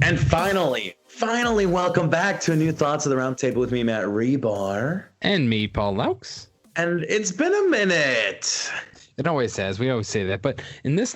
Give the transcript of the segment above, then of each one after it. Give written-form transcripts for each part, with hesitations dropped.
And finally, welcome back to a new Thoughts of the Round Table with me, Matt Rebar. And me, Paul Laux. And it's been a minute. It always has. We always say that. But in this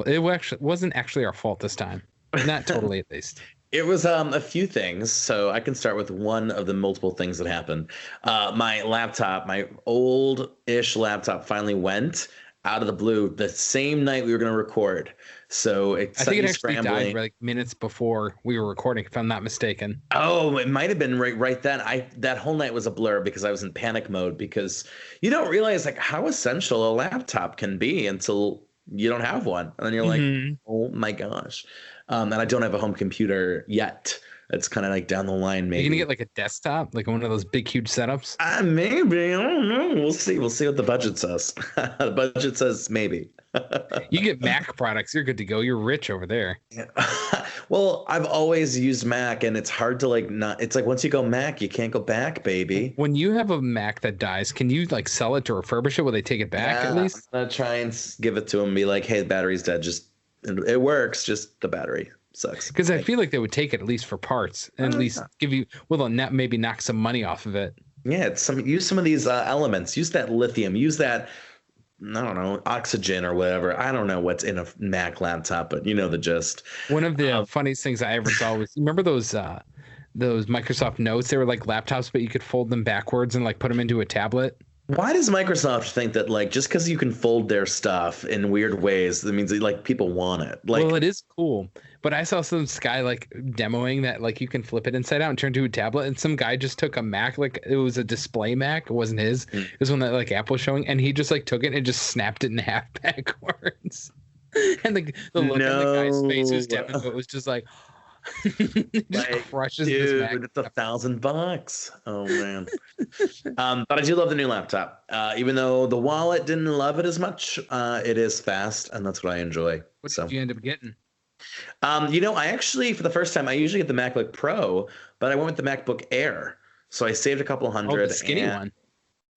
it wasn't actually our fault this time. Not totally, at least. It was a few things. So I can start with one of the multiple things that happened. My laptop, my old-ish laptop finally went out of the blue the same night we were going to record. So I think it actually died like minutes before we were recording, if I'm not mistaken. Oh, it might have been right then. That whole night was a blur because I was in panic mode, because you don't realize like how essential a laptop can be until you don't have one. And then you're like, oh my gosh. And I don't have a home computer yet. It's kind of like down the line, maybe. You're gonna get like a desktop, like one of those big, huge setups? Maybe. I don't know. We'll see. We'll see what the budget says. The budget says maybe. You get Mac products, you're good to go. You're rich over there. Yeah. Well, I've always used Mac, and it's hard to like not. It's like once you go Mac, you can't go back, baby. When you have a Mac that dies, can you like sell it to refurbish it? Will they take it back at least? I'm gonna try and give it to them and be like, hey, the battery's dead. Just it works. Just the battery sucks. Because I feel like they would take it at least for parts and at least give you, well, maybe knock some money off of it. Yeah, use some of these elements. Use that lithium. Use that, I don't know, oxygen or whatever. I don't know what's in a Mac laptop, but you know the gist. One of the funniest things I ever saw was, remember those Microsoft Notes? They were like laptops, but you could fold them backwards and like put them into a tablet. Why does Microsoft think that like just because you can fold their stuff in weird ways, that means like people want it? Like, well, it is cool, but I saw some guy like demoing that like you can flip it inside out and turn to a tablet, and some guy just took a Mac, like it was a display Mac, it wasn't his, it was one that like Apple was showing, and he just like took it and just snapped it in half backwards, and the look on the guy's face was demoing, it was just like. Just like, crushes dude, this Mac. It's $1,000. Oh man. But I do love the new laptop. Even though the wallet didn't love it as much, it is fast, and that's what I enjoy. What did you end up getting? I actually, for the first time, I usually get the MacBook Pro, but I went with the MacBook Air. So I saved a couple hundred. Oh, the skinny one.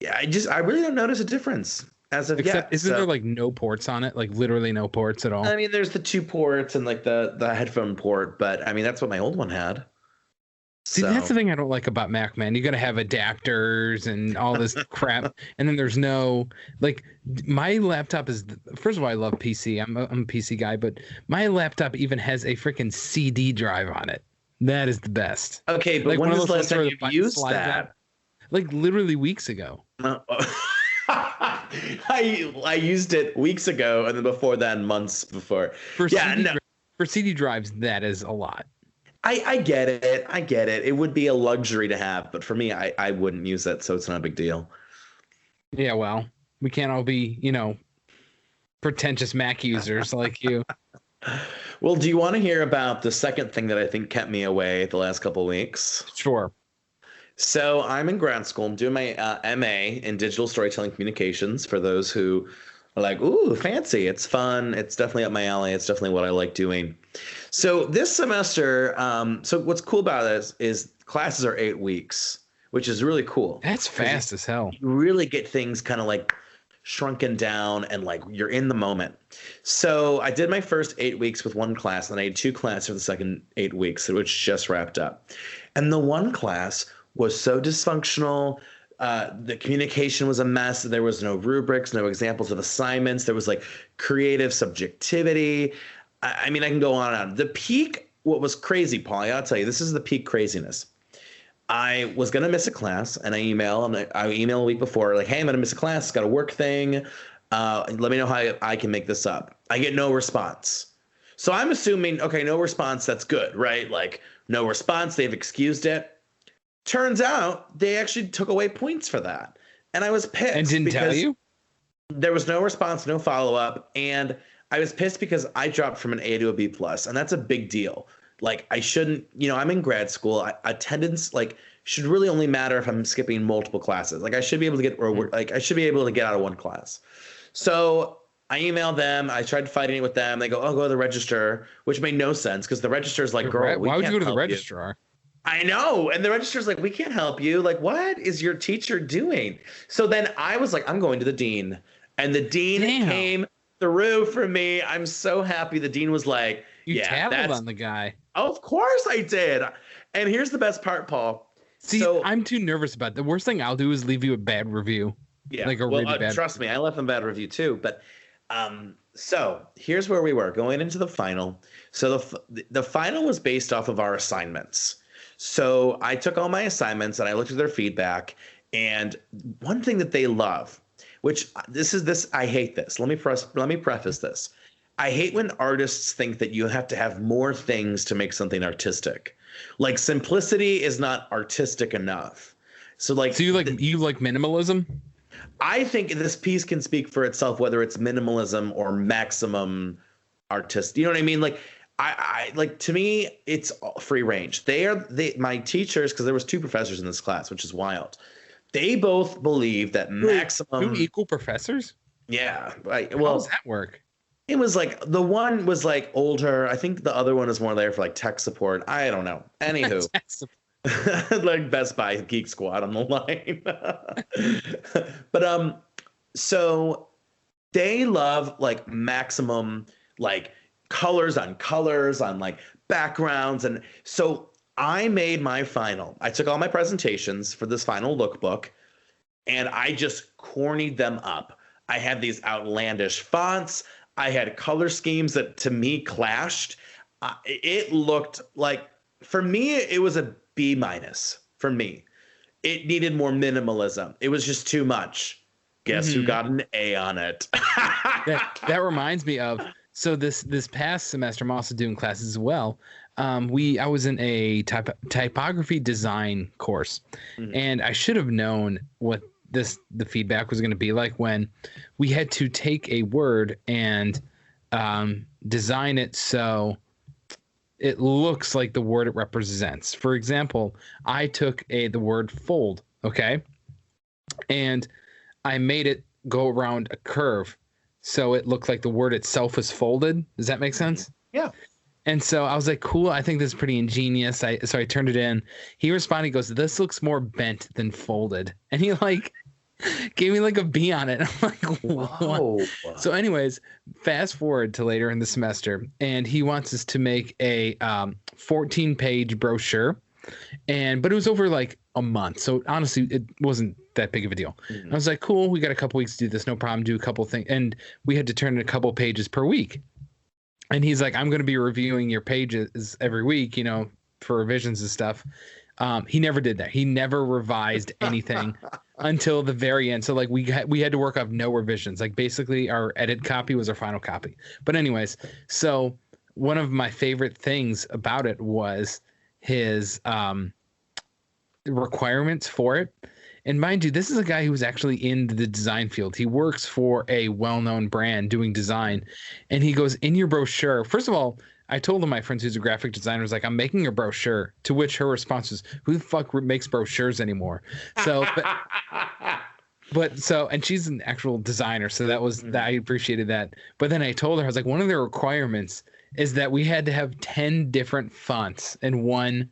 Yeah, I really don't notice a difference as of yet. Isn't there like no ports on it? Like literally no ports at all? I mean, there's the 2 ports and like the headphone port, but I mean, that's what my old one had. See, that's the thing I don't like about Mac, man. You got to have adapters and all this crap. And then there's no, like, my laptop is, first of all, I love PC. I'm a PC guy, but my laptop even has a freaking CD drive on it. That is the best. Okay, but like when was the last time you used that? Down, like literally weeks ago. I used it weeks ago, and then before that, months before. For CD drives, that is a lot. I get it. I get it. It would be a luxury to have, but for me, I wouldn't use that, so it's not a big deal. Yeah, well, we can't all be, pretentious Mac users like you. Well, do you want to hear about the second thing that I think kept me away the last couple of weeks? Sure. So I'm in grad school. I'm doing my MA in digital storytelling communications. For those who are like, ooh, fancy. It's fun. It's definitely up my alley. It's definitely what I like doing. So this semester, so what's cool about this is classes are 8 weeks, which is really cool. That's fast as hell. You really get things kind of like shrunken down and like you're in the moment. So I did my first 8 weeks with one class, and I had 2 classes for the second 8 weeks, which just wrapped up. And the one class was so dysfunctional. The communication was a mess. There was no rubrics, no examples of assignments. There was like creative subjectivity. I mean, I can go on and on. The peak, what was crazy, Paul, I'll tell you, this is the peak craziness. I was going to miss a class, and I email a week before, like, hey, I'm going to miss a class. It's got a work thing. Let me know how I can make this up. I get no response. So I'm assuming, okay, no response, that's good, right? Like, no response, they've excused it. Turns out they actually took away points for that. And I was pissed. And didn't tell you? There was no response, no follow-up. And I was pissed because I dropped from an A to a B+, and that's a big deal. Like, I shouldn't, I'm in grad school. Attendance, like, should really only matter if I'm skipping multiple classes. Like, I should be able to I should be able to get out of one class. So I emailed them. I tried fighting it with them. They go, oh, go to the registrar, which made no sense because the registrar is like, girl, why would you go to the registrar? I know. And the registrar's like, we can't help you. Like, what is your teacher doing? So then I was like, I'm going to the dean. And the dean came through for me. I'm so happy. The dean was like, you tattled on the guy. Of course I did. And here's the best part, Paul. See, So I'm too nervous about it. The worst thing I'll do is leave you a bad review. yeah, Like a well, really bad. trust me, I left them bad review too. But so here's where we were going into the final. So the final was based off of our assignments. So I took all my assignments and I looked at their feedback. And one thing that they love, which this I hate this. Let me preface this. I hate when artists think that you have to have more things to make something artistic. Like simplicity is not artistic enough. So like So you like minimalism? I think this piece can speak for itself, whether it's minimalism or maximum artist. You know what I mean? Like I like, to me, it's free range. My teachers, because there was two professors in this class, which is wild. They both believe that maximum. Two equal professors? Yeah. Right. How Well, does that work? it was like the one was like older. I think the other one is more there for like tech support. I don't know. Anywho, like Best Buy Geek Squad on the line. But so they love like maximum like colors on like backgrounds, and so I made my final. I took all my presentations for this final lookbook, and I just cornied them up. I had these outlandish fonts. I had color schemes that to me clashed. It looked like, for me, it was a B minus for me. It needed more minimalism. It was just too much. Guess who got an A on it? That reminds me of, so this past semester, I'm also doing classes as well. I was in a typography design course, and I should have known what the feedback was going to be like when we had to take a word and design it so it looks like the word it represents. For example, I took the word fold, okay, and I made it go around a curve so it looked like the word itself was folded. Does that make sense? Yeah. And so I was like, cool, I think this is pretty ingenious. So I turned it in. He responded, he goes, this looks more bent than folded. And he like gave me like a B on it. I'm like, what? So anyways, fast forward to later in the semester, and he wants us to make a 14-page brochure. But it was over like a month. So honestly, it wasn't that big of a deal. I was like, cool, we got a couple weeks to do this, no problem, do a couple things. And we had to turn in a couple pages per week. And he's like, I'm going to be reviewing your pages every week, for revisions and stuff. He never did that. He never revised anything until the very end. So like we had to work off no revisions. Like basically our edit copy was our final copy. But anyways, so one of my favorite things about it was his requirements for it. And mind you, this is a guy who was actually in the design field. He works for a well-known brand doing design. And he goes, in your brochure, first of all, I told him, my friend who's a graphic designer was like, I'm making a brochure, to which her response was, who the fuck makes brochures anymore? So, and she's an actual designer. So that I appreciated that. But then I told her, I was like, one of their requirements is that we had to have 10 different fonts in one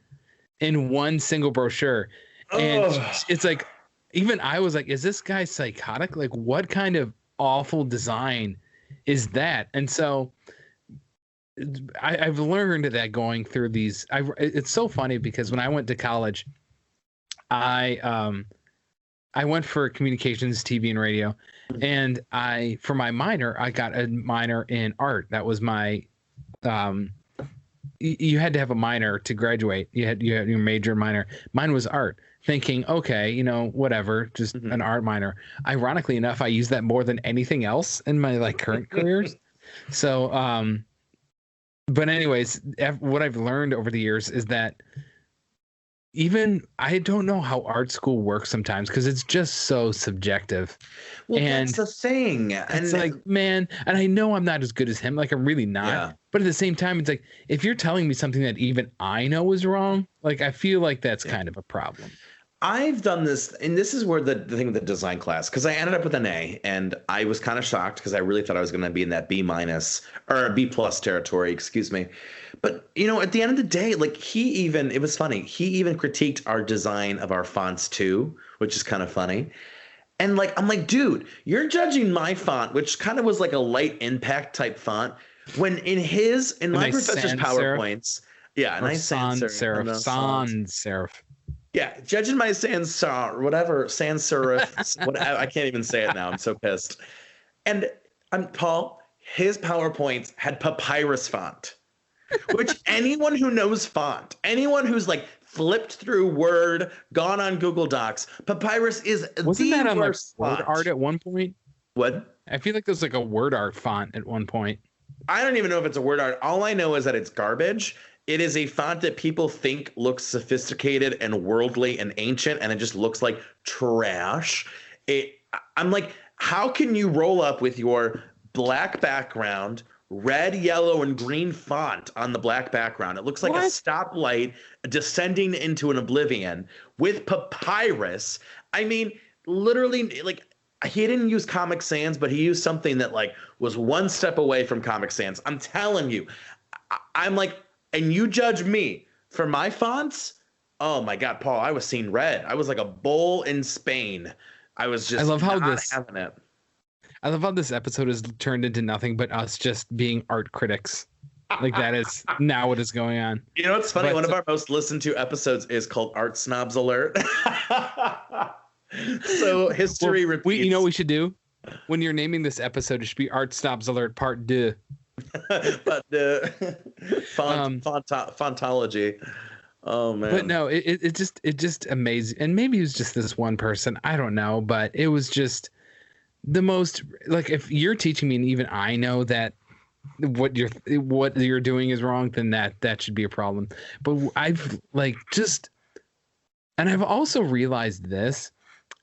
single brochure. And it's like, even I was like, is this guy psychotic? Like, what kind of awful design is that? And so I've learned that going through these. It's so funny because when I went to college, I went for communications, TV, and radio, and for my minor, I got a minor in art. That was my you had to have a minor to graduate. You had your major and minor. Mine was art. Thinking, okay, whatever, just an art minor. Ironically enough, I use that more than anything else in my like current careers. So, but anyways, what I've learned over the years is that even I don't know how art school works sometimes because it's just so subjective. Well, and that's the thing. It's like, man, and I know I'm not as good as him. Like, I'm really not. Yeah. But at the same time, it's like, if you're telling me something that even I know is wrong, like, I feel like that's kind of a problem. I've done this, and this is where the thing with the design class, because I ended up with an A, and I was kind of shocked because I really thought I was going to be in that B minus or B plus territory, excuse me. But, at the end of the day, like it was funny. He even critiqued our design of our fonts too, which is kind of funny. And like, I'm like, dude, you're judging my font, which kind of was like a light impact type font, when in my professor's PowerPoints, Yeah, Or nice sans sans serif. serif. No sans. Sans serif. Yeah, judging my sans whatever sans serif, whatever. I can't even say it now. I'm so pissed. And Paul, his PowerPoints had papyrus font, which anyone who knows font, anyone who's like flipped through Word, gone on Google Docs, papyrus is Wasn't the that on like worst word font. art at one point? What? I feel like there's like a word art font at one point. I don't even know if it's a word art. All I know is that it's garbage. It is a font that people think looks sophisticated and worldly and ancient, and it just looks like trash. I'm like, how can you roll up with your black background, red, yellow, and green font on the black background? It looks like a stoplight descending into an oblivion with papyrus. I mean, literally, like, he didn't use Comic Sans, but he used something that like was one step away from Comic Sans. I'm telling you, I'm like, and you judge me for my fonts? Oh my God, Paul, I was seeing red. I was like a bull in Spain. I was just having it. I love how this episode has turned into nothing but us just being art critics. Like that is now what is going on. You know what's funny? One of our most listened to episodes is called Art Snobs Alert. So history repeats. You know what we should do? When you're naming this episode, it should be Art Snobs Alert Part 2. But fontology. Oh man. But no, it just amazing. And maybe it was just this one person. I don't know, but it was just the most, like, if you're teaching me and even I know that what you're doing is wrong, then that should be a problem. But I've like just, and I've also realized this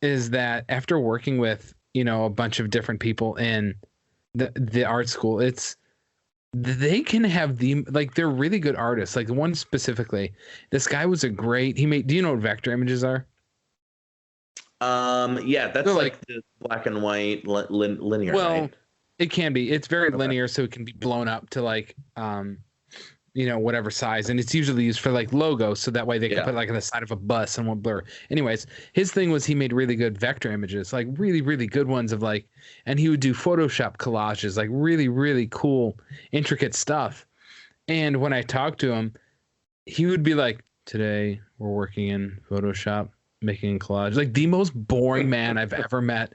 is that after working with, a bunch of different people in the art school, they can have they're really good artists. Like the one specifically, this guy was do you know what vector images are? Yeah, that's like the black and white linear. Well, right? It can be. It's very linear, so it can be blown up to like whatever size, and it's usually used for like logos, so that way they can put like on the side of a bus and won't blur. Anyways, his thing was he made really good vector images, like really, really good ones of like, and he would do Photoshop collages, like really, really cool, intricate stuff. And when I talked to him, he would be like, "Today we're working in Photoshop, making collage." Like the most boring man I've ever met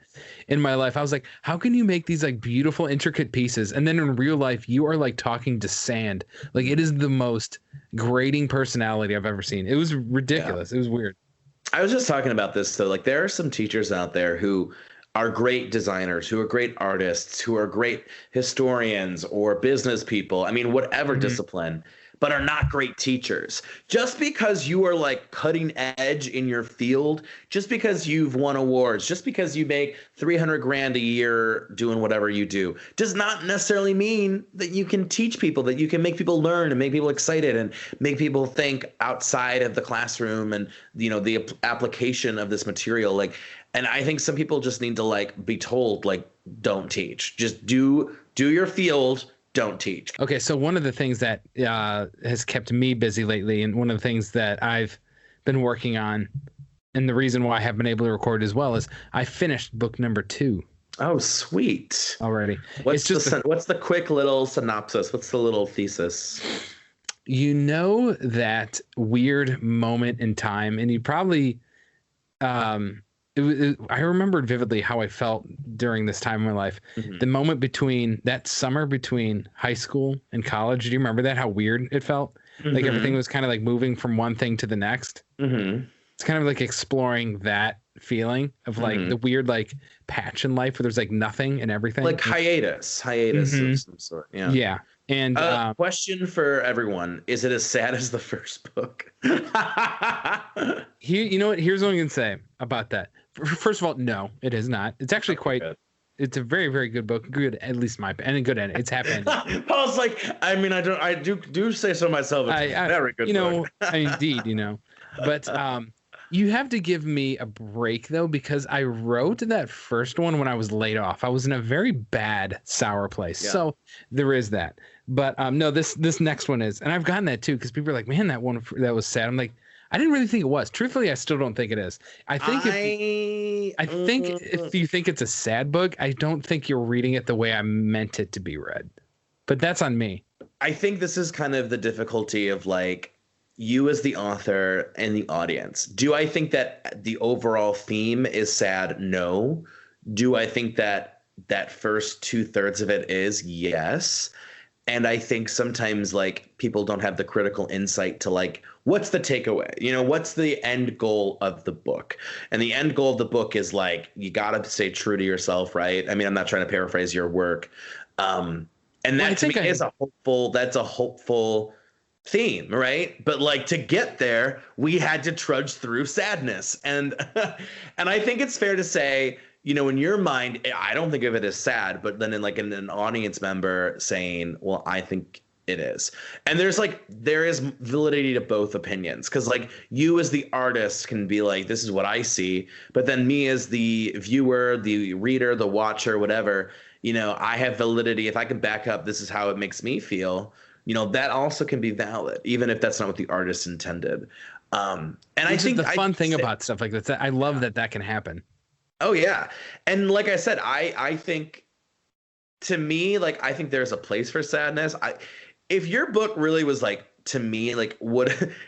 in my life. I was like, how can you make these like beautiful, intricate pieces? And then in real life, you are like talking to sand. Like it is the most grating personality I've ever seen. It was ridiculous. Yeah. It was weird. I was just talking about this. So like, there are some teachers out there who are great designers, who are great artists, who are great historians or business people. I mean, whatever discipline, but are not great teachers. Just because you are like cutting edge in your field, just because you've won awards, just because you make 300 grand a year doing whatever you do, does not necessarily mean that you can teach people, that you can make people learn and make people excited and make people think outside of the classroom and, the application of this material. Like, and I think some people just need to like be told, like, don't teach, just do your field. Don't teach. Okay, so one of the things that has kept me busy lately, and one of the things that I've been working on, and the reason why I have been able to record as well, is I finished book number 2. Oh, sweet! Already. What's the quick little synopsis? What's the little thesis? You know that weird moment in time, and you probably, I remembered vividly how I felt during this time in my life. Mm-hmm. The moment that summer between high school and college. Do you remember that? How weird it felt? Mm-hmm. Like everything was kind of like moving from one thing to the next. Mm-hmm. It's kind of like exploring that feeling of like the weird like patch in life where there's like nothing and everything. Like hiatus of some sort. Yeah. Yeah. And question for everyone: is it as sad as the first book? Here, you know what? Here's what I'm gonna say about that. First of all, no, it is not. It's actually quite. Good. It's a very, very good book. Good, at least and a good ending. It's happy ending. Paul's like, I mean, I do say so myself. It's a very good. Book. Indeed, but you have to give me a break though, because I wrote that first one when I was laid off. I was in a very bad, sour place. Yeah. So there is that. But no, this next one is, and I've gotten that too, because people are like, man, that one that was sad. I'm like, I didn't really think it was. Truthfully, I still don't think it is. I think if you think it's a sad book, I don't think you're reading it the way I meant it to be read. But that's on me. I think this is kind of the difficulty of like you as the author and the audience. Do I think that the overall theme is sad? No. Do I think that that first 2/3 of it is? Yes. And I think sometimes like people don't have the critical insight to like, what's the takeaway? You know, what's the end goal of the book? And the end goal of the book is like, you got to stay true to yourself, right? I mean, I'm not trying to paraphrase your work. And that to me is that's a hopeful theme, right? But like to get there, we had to trudge through sadness. And and I think it's fair to say, you know, in your mind, I don't think of it as sad, but then in like an audience member saying, well, I think it is. And there is validity to both opinions, because like you as the artist can be like, this is what I see, but then me as the viewer, the reader, the watcher, whatever, you know, I have validity. If I can back up, this is how it makes me feel, you know, that also can be valid, even if that's not what the artist intended. And I think the fun thing about stuff like that, I love that can happen. Oh yeah. And like I said, I think, to me, like I think there's a place for sadness. If your book really was like, to me, like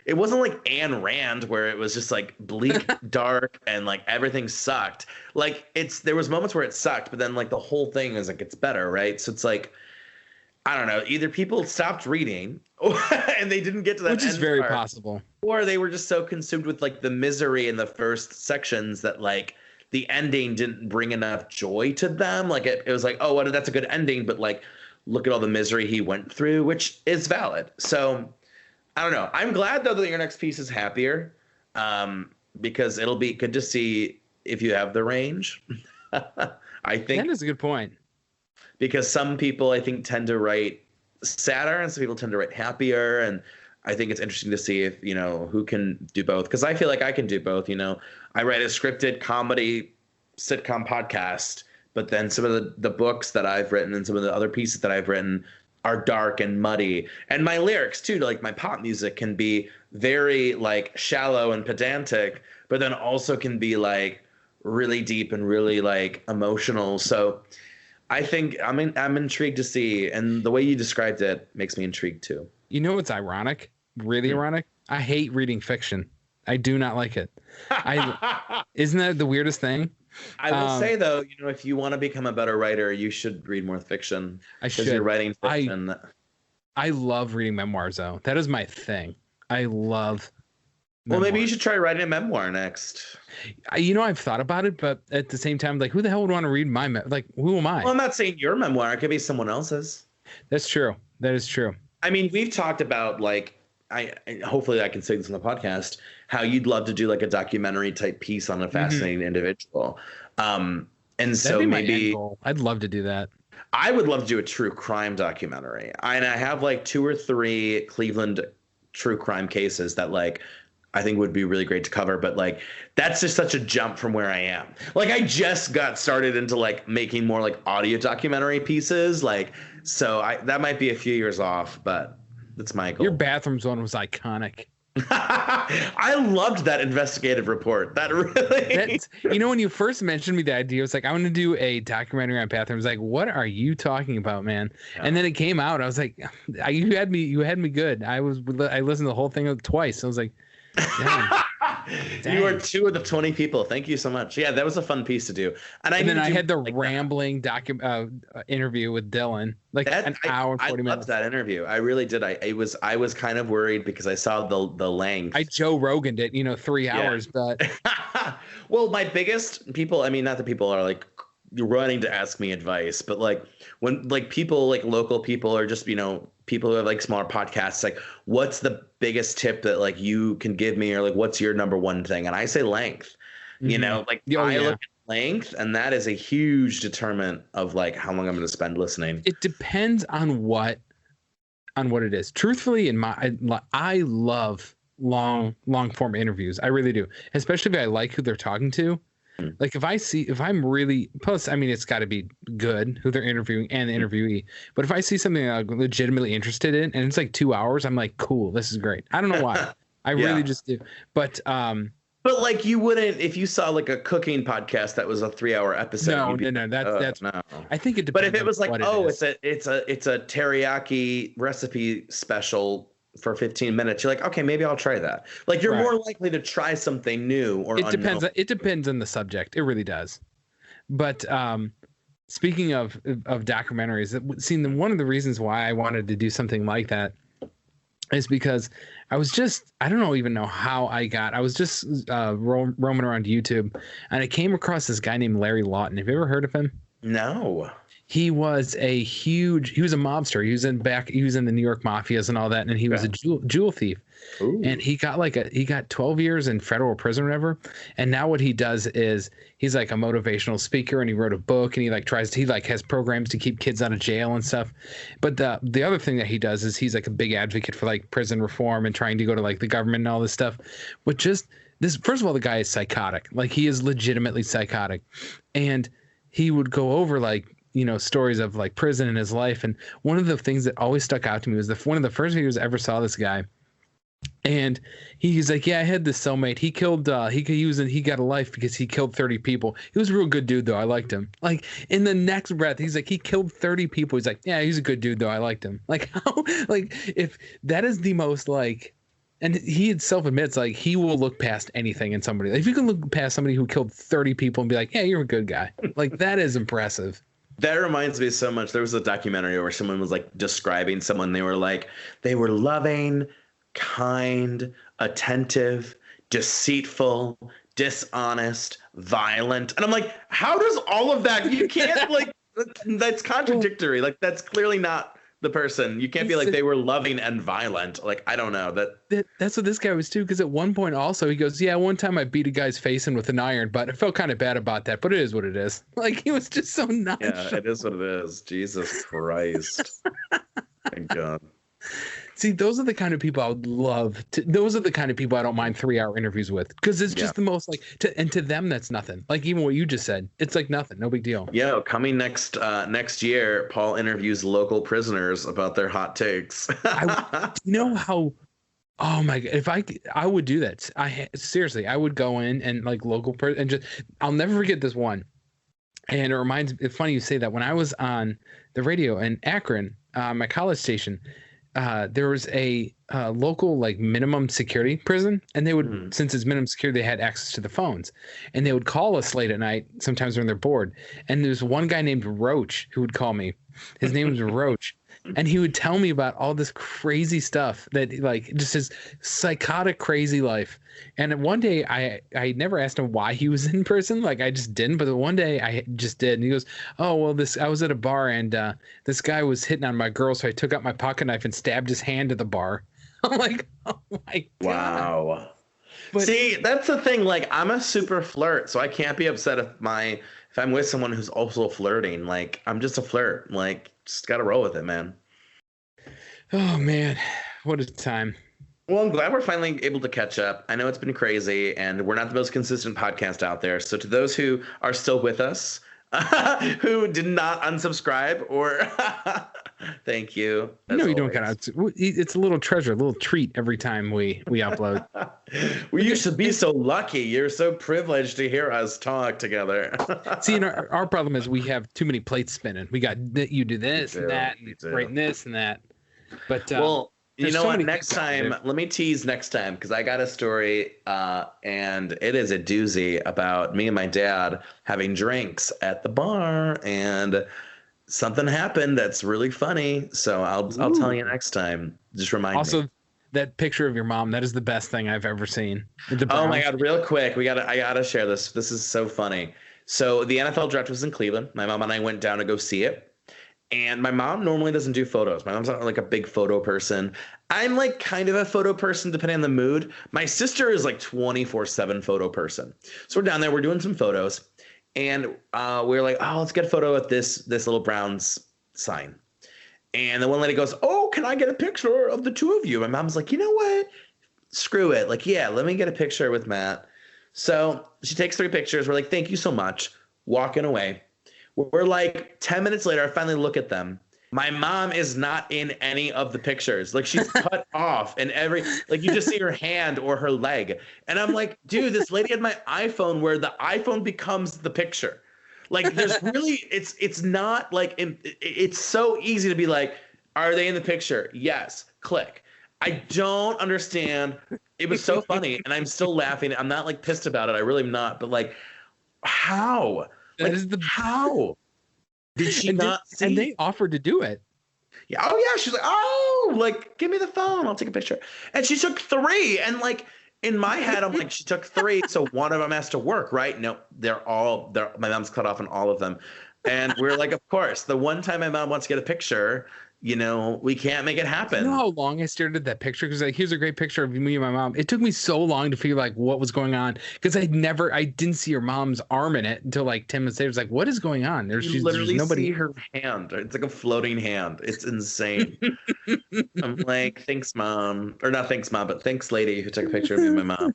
it wasn't like Ayn Rand where it was just like bleak, dark, and like everything sucked. Like there was moments where it sucked, but then like the whole thing is like it's better, right? So it's like, I don't know, either people stopped reading and they didn't get to that, which is very possible, or they were just so consumed with like the misery in the first sections that like the ending didn't bring enough joy to them. Like it was like, oh, well, that's a good ending, but like, look at all the misery he went through, which is valid. So I don't know. I'm glad though that your next piece is happier, because it'll be good to see if you have the range. I think that is a good point, because some people I think tend to write sadder and some people tend to write happier, and I think it's interesting to see if, you know, who can do both, because I feel like I can do both. You know, I write a scripted comedy sitcom podcast, but then some of the books that I've written and some of the other pieces that I've written are dark and muddy. And my lyrics too, like my pop music, can be very like shallow and pedantic, but then also can be like really deep and really like emotional. So I think I'm intrigued to see, and the way you described it makes me intrigued too. You know what's ironic? Really ironic? I hate reading fiction. I do not like it. Isn't that the weirdest thing? I will say though, you know, if you want to become a better writer, you should read more fiction. I should. You're writing fiction. I love reading memoirs though. That is my thing. I love memoirs. Well, maybe you should try writing a memoir next. You know, I've thought about it, but at the same time, like, who the hell would want to read my like? Who am I? Well, I'm not saying your memoir. It could be someone else's. That's true. That is true. I mean, we've talked about like, hopefully I can say this on the podcast, how you'd love to do like a documentary type piece on a fascinating individual. And so maybe I'd love to do that. I would love to do a true crime documentary. And I have like 2 or 3 Cleveland true crime cases that like I think would be really great to cover, but like that's just such a jump from where I am. Like I just got started into like making more like audio documentary pieces, like so that might be a few years off, but that's my goal. Your bathrooms one was iconic. I loved that investigative report. That really, you know, when you first mentioned me the idea, I was like, I want to do a documentary on bathrooms. Like, what are you talking about, man? Yeah. And then it came out. I was like, you had me good. I listened to the whole thing twice. I was like, dang. You are 2 of the 20 people. Thank you so much. Yeah, that was a fun piece to do. And then I had the rambling interview with Dylan, like an hour and 40 minutes. I loved that interview. I really did. I was kind of worried because I saw the length. I Joe Rogan'd it, 3 hours, but well, my biggest people. I mean, not that people are like running to ask me advice, but like when like people like local people or just people who have like smaller podcasts, like what's the biggest tip that like you can give me, or like what's your number one thing? And I say length. Like I look at length, and that is a huge determinant of like how long I'm going to spend listening. It depends on what it is. Truthfully, I love long form interviews. I really do, especially if I like who they're talking to. Like if I'm really, plus, I mean, it's got to be good who they're interviewing and the interviewee. But if I see something I'm legitimately interested in and it's like 2 hours, I'm like, cool, this is great. I don't know why. I really just do. But But like you wouldn't if you saw like a cooking podcast that was a 3-hour episode. No, You'd be no, like, that's no. I think it But if depends it on was like, what it oh, is. it's a teriyaki recipe special for 15 minutes, you're like, okay, maybe I'll try that. Like you're Right. more likely to try something new or It unknown. depends. It depends on the subject. It really does. But speaking of documentaries, one of the reasons why I wanted to do something like that is because I don't even know how I was just roaming around YouTube, and I came across this guy named Larry Lawton. Have you ever heard of him? No. He was a mobster. He was in the New York mafias and all that, and he was a jewel thief. Ooh. And he got 12 years in federal prison or whatever. And now what he does is he's like a motivational speaker, and he wrote a book, and he has programs to keep kids out of jail and stuff. But the other thing that he does is he's like a big advocate for like prison reform and trying to go to like the government and all this stuff. But just this, first of all, the guy is psychotic. Like he is legitimately psychotic. And he would go over like, stories of like prison in his life. And one of the things that always stuck out to me was one of the first videos I ever saw this guy. And he's like, yeah, I had this cellmate. He killed, he got a life because he killed 30 people. He was a real good dude though. I liked him. Like in the next breath, he's like, he killed 30 people. He's like, yeah, he's a good dude though. I liked him. Like how, like if that is the most like, and he self admits like he will look past anything in somebody. Like, if you can look past somebody who killed 30 people and be like, yeah, you're a good guy. Like that is impressive. That reminds me so much. There was a documentary where someone was like describing someone. They were like, they were loving, kind, attentive, deceitful, dishonest, violent. And I'm like, how does all of that, you can't like, that's contradictory. Like that's clearly not the person. You can't be like, they were loving and violent. Like, I don't know that's what this guy was too. Cause at one point also he goes, yeah, one time I beat a guy's face in with an iron, but I felt kind of bad about that, but it is what it is. Like he was just so nice. Yeah, it is what it is. Jesus Christ. Thank God. See, those are the kind of people I would love to. Those are the kind of people I don't mind 3-hour interviews with, because it's just the most like to them that's nothing. Like even what you just said, it's like nothing, no big deal. Yeah, coming next year, Paul interviews local prisoners about their hot takes. You know how? Oh my God! If I would do that. Seriously, I would go in and like and just. I'll never forget this one. And it reminds me. It's funny you say that. When I was on the radio in Akron, my college station. There was a local like minimum security prison, and they would since it's minimum security, they had access to the phones, and they would call us late at night sometimes when they're bored. And there's one guy named Roach who would call me. His name was Roach, and he would tell me about all this crazy stuff that like just his psychotic crazy life. And one day I never asked him why he was in prison, like I just didn't, but one day I just did. And he goes, oh well, I was at a bar, and this guy was hitting on my girl, so I took out my pocket knife and stabbed his hand at the bar. I'm like, oh my God. Wow. But, see, that's the thing, like I'm a super flirt, so I can't be upset if I'm with someone who's also flirting. Like I'm just a flirt, like just gotta roll with it, man. Oh man, what a time. Well, I'm glad we're finally able to catch up. I know it's been crazy, and we're not the most consistent podcast out there. So to those who are still with us, who did not unsubscribe, or thank you. No, you don't got it. It's a little treasure, a little treat every time we upload. We used to be so lucky. You're so privileged to hear us talk together. See, and our problem is we have too many plates spinning. We got you do this and that, and writing this and that. But well. You know what? Next time, let me tease next time, because I got a story, and it is a doozy about me and my dad having drinks at the bar, and something happened that's really funny. So I'll tell you next time. Just remind me. Also, that picture of your mom, that is the best thing I've ever seen. Oh my God! Real quick, I gotta share this. This is so funny. So the NFL draft was in Cleveland. My mom and I went down to go see it. And my mom normally doesn't do photos. My mom's not like a big photo person. I'm like kind of a photo person depending on the mood. My sister is like 24/7 photo person. So we're down there, we're doing some photos, and we're like, oh, let's get a photo at this little Browns sign. And the one lady goes, oh, can I get a picture of the two of you? My mom's like, you know what? Screw it. Like, yeah, let me get a picture with Matt. So she takes 3 pictures. We're like, thank you so much. Walking away. We're like 10 minutes later, I finally look at them, My mom is not in any of the pictures. Like she's cut off and like you just see her hand or her leg. And I'm like, dude, this lady had my iPhone where the iPhone becomes the picture. Like there's really, it's not like, it's so easy to be like, are they in the picture? Yes, click. I don't understand. It was so funny and I'm still laughing. I'm not like pissed about it. I really am not, but like, how? Like, how? Did she not see? And they offered to do it. Yeah. Oh yeah. She's like, oh, like, give me the phone. I'll take a picture. And she took 3. And like in my head, I'm like, she took 3, so one of them has to work, right? No, my mom's cut off on all of them. And we're like, of course, the one time my mom wants to get a picture, you know, we can't make it happen. You know how long I stared at that picture? Because like, here's a great picture of me and my mom. It took me so long to figure like what was going on because I didn't see her mom's arm in it until like 10 minutes later. It was like, what is going on? There's nobody. See her hand. It's like a floating hand. It's insane. I'm like, thanks, mom, or not thanks, mom, but thanks, lady who took a picture of me and my mom.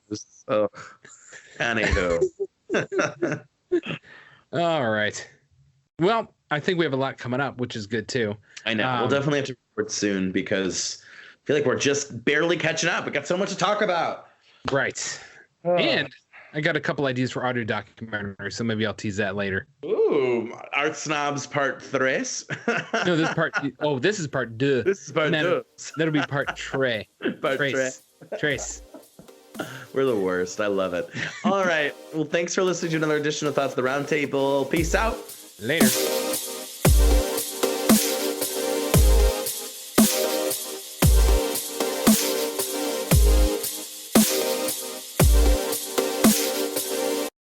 Anywho. All right. Well, I think we have a lot coming up, which is good too. I know. We'll definitely have to record soon because I feel like we're just barely catching up. We got so much to talk about. Right. And I got a couple ideas for audio documentary, so maybe I'll tease that later. Ooh, Art Snobs Part 3. No, this is part. Oh, this is part 2. This is part 2. That'll be part 3. Trace. We're the worst. I love it. All right. Well, thanks for listening to another edition of Thoughts of the Roundtable. Peace out. Later.